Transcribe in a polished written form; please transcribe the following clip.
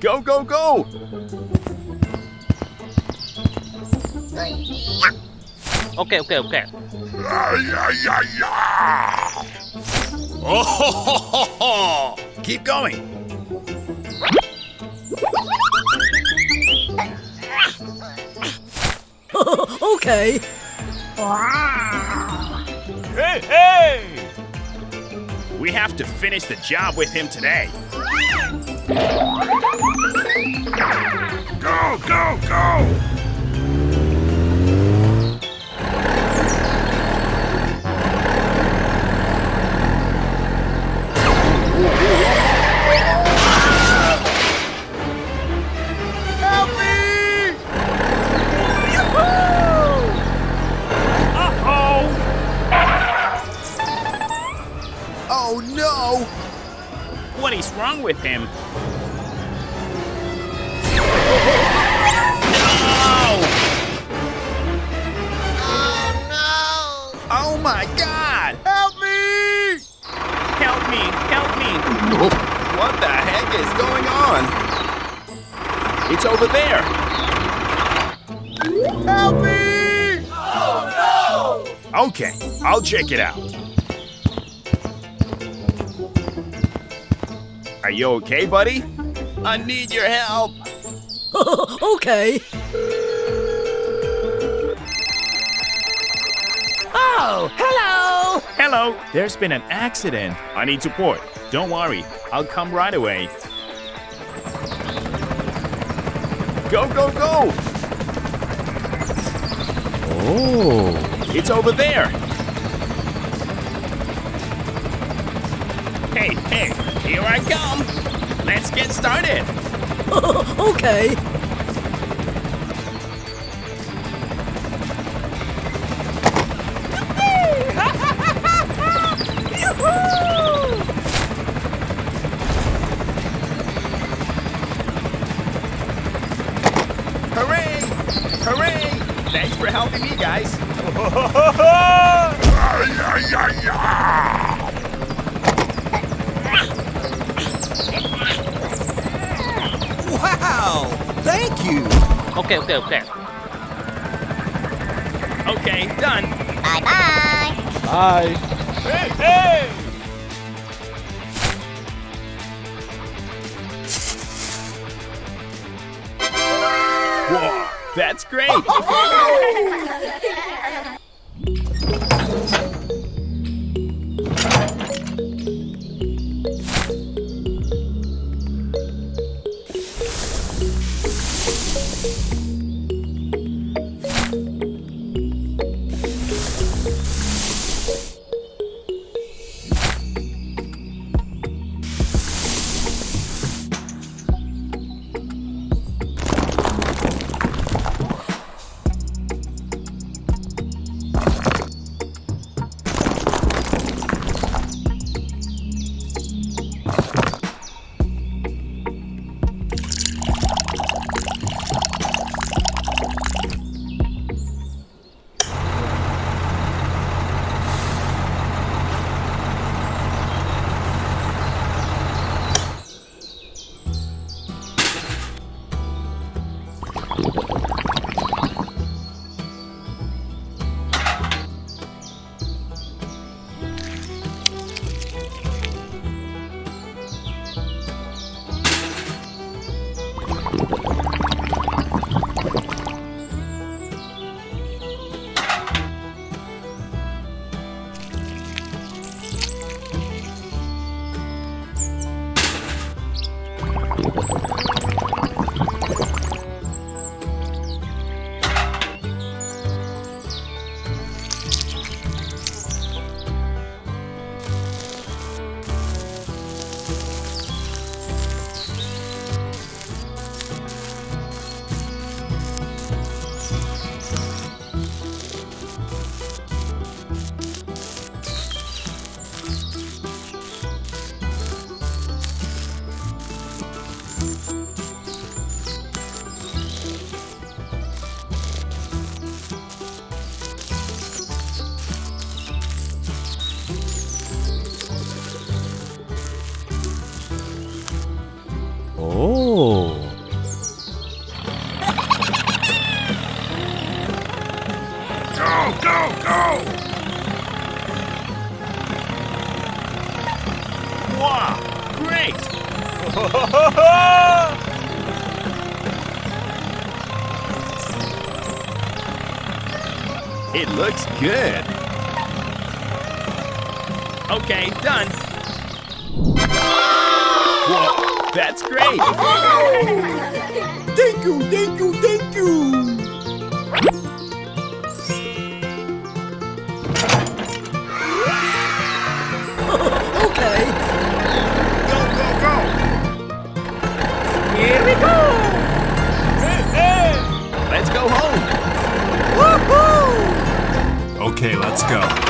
Go, go, go! Okay, okay, okay. Oh, keep going. Okay. Hey, hey! We have to finish the job with him today. Go, go, go! Help me! Uh-oh! Oh no! What is wrong with him? No! Oh no! Oh my God! Help me! Help me! Help me! What the heck is going on? It's over there! Help me! Oh no! Okay, I'll check it out. Are you okay, buddy? I need your help. Okay. Oh, hello! Hello, there's been an accident. I need support. Don't worry, I'll come right away. Go, go, go! Oh, it's over there. Hey, hey, here I come. Let's get started. Okay. Hooray! Hooray! Thanks for helping me, guys. Wow! Thank you! Okay, okay, okay. Okay, done. Bye-bye. Bye! Hey, hey! Whoa, that's great! Oh. Go, go, go! Wow, great! It looks good. Okay, done. Whoa, that's great! Thank you, thank you, thank you. Okay. Go, go, go! Here we go. Let's go home! Okay, let's go.